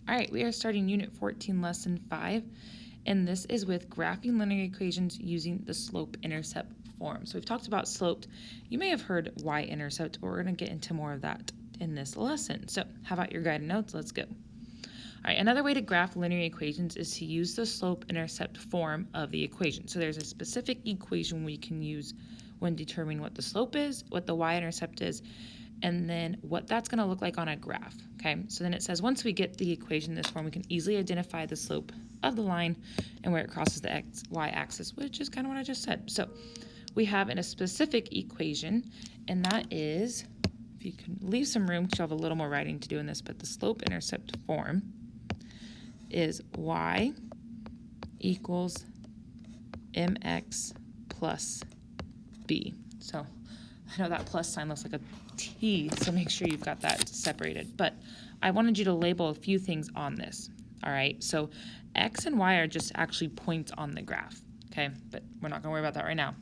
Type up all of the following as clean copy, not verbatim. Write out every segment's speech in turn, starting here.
All right, we are starting Unit 14, Lesson 5, and this is with graphing linear equations using the slope-intercept form. So we've talked about sloped. You may have heard y-intercept, but we're going to get into more of that in this lesson. So how about your guided notes? Let's go. All right, another way to graph linear equations is to use the slope-intercept form of the equation. So there's a specific equation we can use when determining what the slope is, what the y-intercept is, and then what that's going to look like on a graph, okay? So then it says once we get the equation in this form, we can easily identify the slope of the line and where it crosses the y-axis, which is kind of what I just said. So we have in a specific equation, and that is, if you can leave some room, because you'll have a little more writing to do in this, but the slope-intercept form is y equals mx plus b. So I know that plus sign looks like a T, so make sure you've got that separated. But I wanted you to label a few things on this, all right? So X and Y are just actually points on the graph, okay? But we're not going to worry about that right now.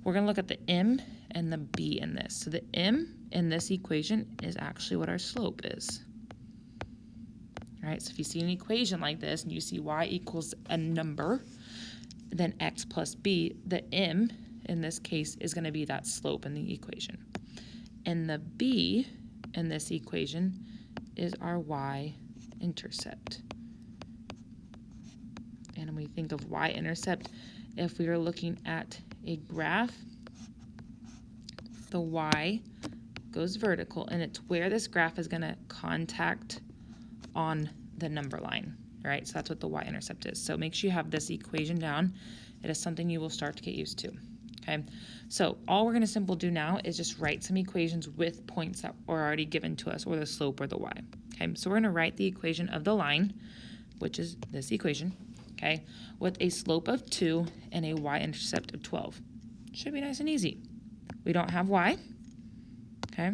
We're going to look at the M and the B in this. So the M in this equation is actually what our slope is. All right, so if you see an equation like this and you see Y equals a number, then X plus B, the M in this case is going to be that slope in the equation. And the B in this equation is our y-intercept. And when we think of y-intercept, if we are looking at a graph, the y goes vertical, and it's where this graph is going to contact on the number line, right? So that's what the y-intercept is. So make sure you have this equation down. It is something you will start to get used to. Okay, so all we're going to simply do now is just write some equations with points that are already given to us, or the slope or the y. Okay, so we're going to write the equation of the line, which is this equation, okay, with a slope of 2 and a y-intercept of 12. Should be nice and easy. We don't have y, okay,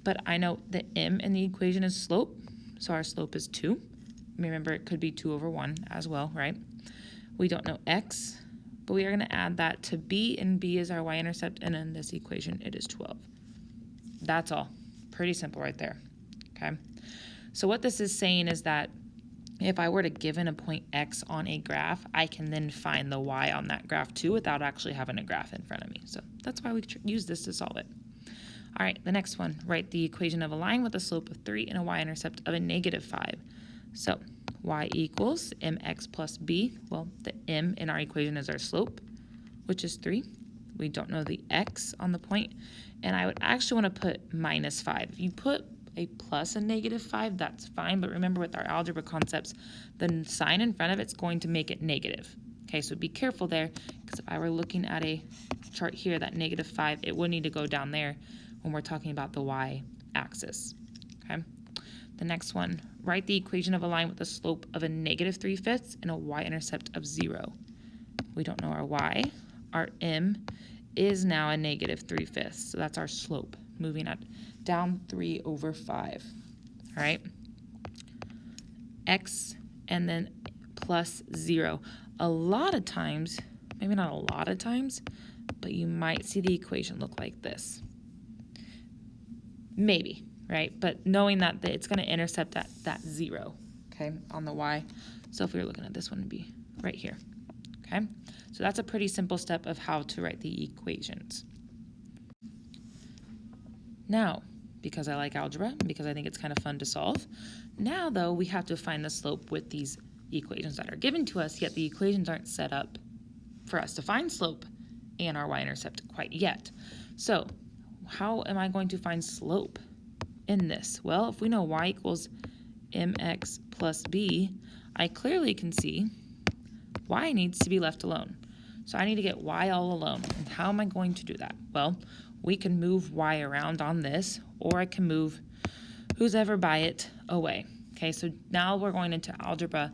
but I know the m in the equation is slope, so our slope is 2. Remember, it could be 2 over 1 as well, right? We don't know x, but we are going to add that to b, and b is our y-intercept, and in this equation, it is 12. That's all. Pretty simple right there, okay? So what this is saying is that if I were to given a point x on a graph, I can then find the y on that graph too without actually having a graph in front of me. So that's why we use this to solve it. All right, the next one, write the equation of a line with a slope of 3 and a y-intercept of a negative 5. So y equals mx plus b. Well, the m in our equation is our slope, which is 3. We don't know the x on the point, and I would actually want to put minus 5. If you put a plus and negative 5, that's fine, but remember with our algebra concepts, the sign in front of it's going to make it negative. Okay, so be careful there, because if I were looking at a chart here, that negative 5, it would need to go down there when we're talking about the y-axis, okay? The next one, write the equation of a line with a slope of a negative 3/5 and a y-intercept of 0. We don't know our y. Our m is now a negative 3/5, so that's our slope, moving at down 3 over 5, all right? X and then plus 0. A lot of times, maybe not a lot of times, but you might see the equation look like this. Maybe, right? But knowing that it's going to intercept at that 0, okay, on the y. So if we were looking at this one, it'd be right here, okay? So that's a pretty simple step of how to write the equations. Now, because I like algebra, because I think it's kind of fun to solve, now, though, we have to find the slope with these equations that are given to us, yet the equations aren't set up for us to find slope and our y-intercept quite yet. So how am I going to find slope in this? Well, if we know y equals mx plus b, I clearly can see y needs to be left alone. So I need to get y all alone. And how am I going to do that? Well, we can move y around on this, or I can move who's ever by it away. Okay, so now we're going into algebra,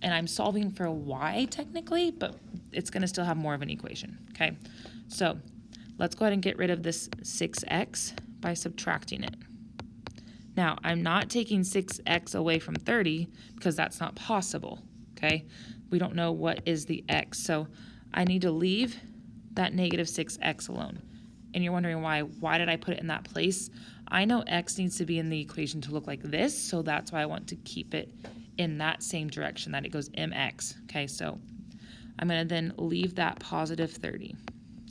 and I'm solving for y technically, but it's going to still have more of an equation. Okay, so let's go ahead and get rid of this 6x by subtracting it. Now, I'm not taking 6x away from 30 because that's not possible, okay? We don't know what is the x, so I need to leave that negative 6x alone. and you're wondering why did I put it in that place? I know x needs to be in the equation to look like this, so that's why I want to keep it in that same direction, that it goes mx. Okay, so I'm going to then leave that positive 30.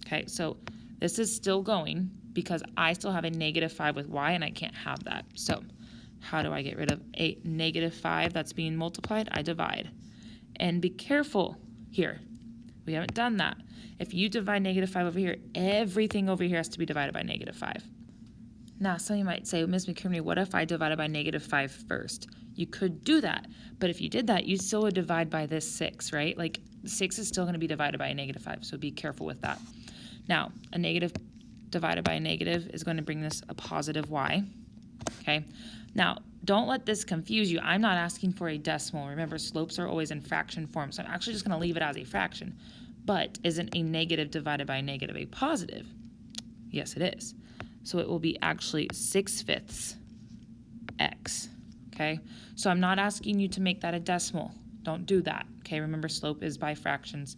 Okay, so this is still going because I still have a negative 5 with y, and I can't have that. So how do I get rid of a negative 5 that's being multiplied? I divide. And be careful here. We haven't done that. If you divide negative 5 over here, everything over here has to be divided by negative 5. Now, some of you might say, Ms. McKinney, what if I divided by negative 5 first? You could do that, but if you did that, you still would divide by this 6, right? Like 6 is still going to be divided by a negative 5, so be careful with that. Now, a negative divided by a negative is going to bring this a positive y, okay? Now, don't let this confuse you. I'm not asking for a decimal. Remember, slopes are always in fraction form, so I'm actually just going to leave it as a fraction. But isn't a negative divided by a negative a positive? Yes, it is. So it will be actually 6/5 x, okay? So I'm not asking you to make that a decimal. Don't do that, okay? Remember, slope is by fractions.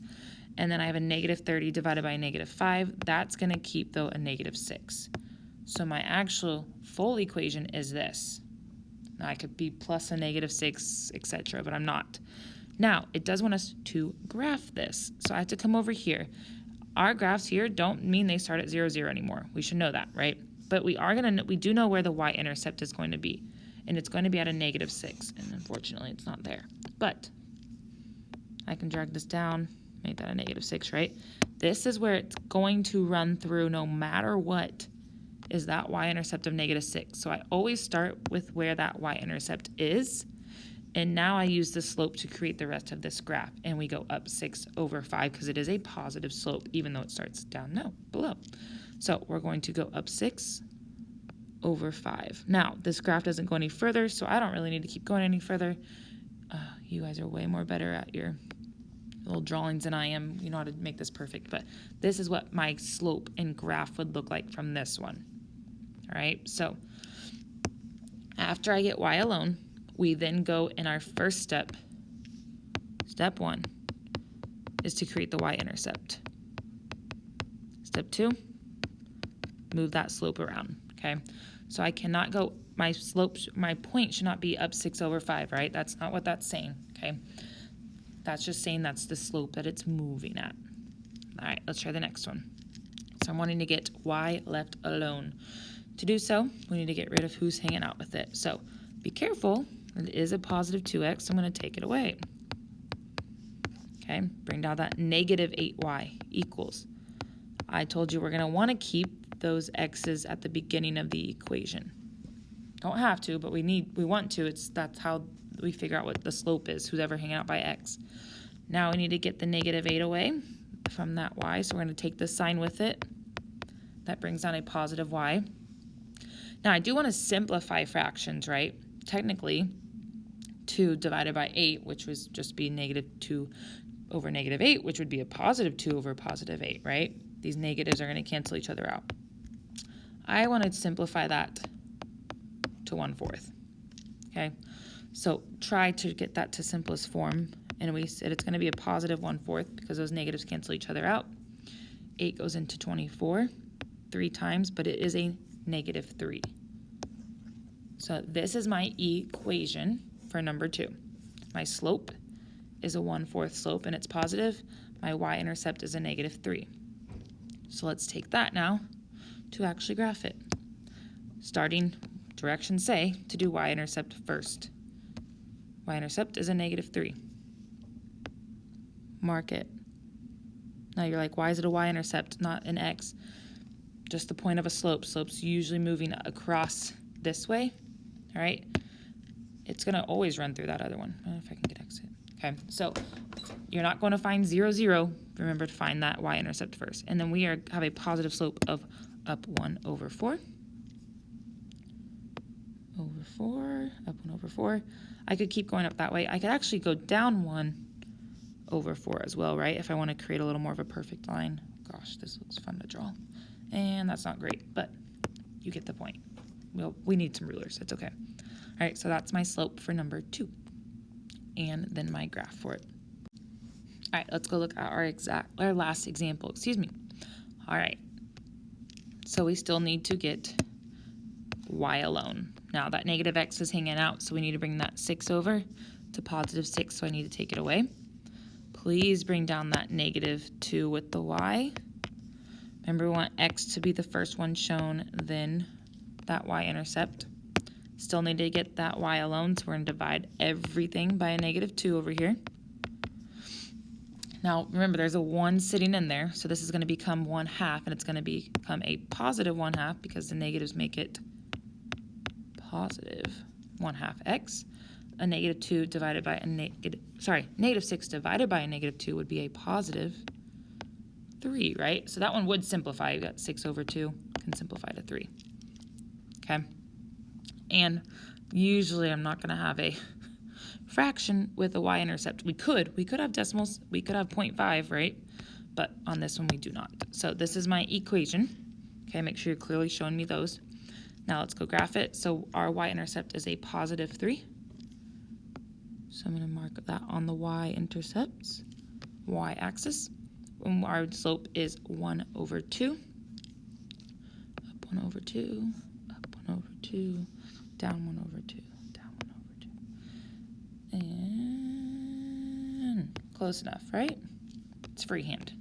And then I have a negative 30 divided by a negative 5. That's going to keep, though, a negative 6. So my actual full equation is this. Now, I could be plus a negative 6, etc., but I'm not. Now, it does want us to graph this. So I have to come over here. Our graphs here don't mean they start at 0, 0 anymore. We should know that, right? But we do know where the y-intercept is going to be. And it's going to be at a negative 6. And unfortunately, it's not there. But I can drag this down, make that a negative 6, right? This is where it's going to run through no matter what, is that y-intercept of negative 6. So I always start with where that y-intercept is. And now I use the slope to create the rest of this graph. And we go up 6/5 because it is a positive slope, even though it starts down below. So we're going to go up 6/5. Now, this graph doesn't go any further, so I don't really need to keep going any further. You guys are way more better at your little drawings than I am. You know how to make this perfect. But this is what my slope and graph would look like from this one. All right, so after I get y alone, we then go in our first step. Step 1 is to create the y-intercept. Step 2, move that slope around, okay? So I cannot go, my point should not be up 6/5, right? That's not what that's saying, okay? That's just saying that's the slope that it's moving at. All right, let's try the next one. So I'm wanting to get y left alone. To do so, we need to get rid of who's hanging out with it. So be careful. It is a positive 2x, so I'm going to take it away. Okay, bring down that negative 8y equals. I told you we're going to want to keep those x's at the beginning of the equation. Don't have to, but we want to. That's how we figure out what the slope is, who's ever hanging out by x. Now we need to get the negative 8 away from that y, so we're going to take the sign with it. That brings down a positive y. Now I do want to simplify fractions, right? Technically, 2 divided by 8, which would just be negative 2 over negative 8, which would be a positive 2 over positive 8, right? These negatives are going to cancel each other out. I want to simplify that to 1/4, okay? So try to get that to simplest form, and we said it's going to be a positive 1/4 because those negatives cancel each other out. 8 goes into 24 3 times, but it is a negative 3. So this is my equation for number 2. My slope is a 1/4 slope and it's positive. My y-intercept is a negative 3. So let's take that now to actually graph it. Starting directions say to do y-intercept first. Y-intercept is a negative 3. Mark it. Now you're like, why is it a y-intercept, not an x? Just the point of a slope. Slope's usually moving across this way, all right? It's going to always run through that other one. I don't know if I can get exit. Okay, so you're not going to find 0, 0. Remember to find that y-intercept first. And then we have a positive slope of up 1/4. Over 4, up 1/4. I could keep going up that way. I could actually go down 1/4 as well, right? If I want to create a little more of a perfect line. Gosh, this looks fun to draw. And that's not great, but you get the point. Well, we need some rulers. It's okay. All right, so that's my slope for number 2. And then my graph for it. All right, let's go look at our last example. All right. So we still need to get y alone. Now that negative x is hanging out, so we need to bring that 6 over to positive 6, so I need to take it away. Please bring down that negative 2 with the y. Remember, we want x to be the first one shown, then that y-intercept. Still need to get that y alone, so we're going to divide everything by a negative 2 over here. Now, remember, there's a 1 sitting in there, so this is going to become 1/2, and it's going to become a positive 1/2 because the negatives make it positive 1/2 x. A negative 2 divided by a negative 6 divided by a negative 2 would be a positive 3, right? So that one would simplify. You got 6 over 2 can simplify to 3. Okay? And usually I'm not going to have a fraction with a y-intercept. We could have decimals, we could have 0.5, right? But on this one we do not. So this is my equation. Okay, make sure you're clearly showing me those. Now let's go graph it. So our y-intercept is a positive 3. So I'm going to mark that on the y-intercepts, y-axis. And our slope is 1 over 2. Up 1 over 2, up 1 over 2, down 1 over 2, down 1 over 2. And close enough, right? It's freehand.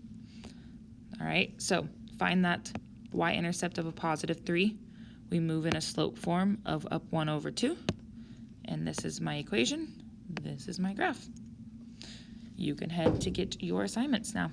All right, so find that y-intercept of a positive 3. We move in a slope form of up 1 over 2. And this is my equation. This is my graph. You can head to get your assignments now.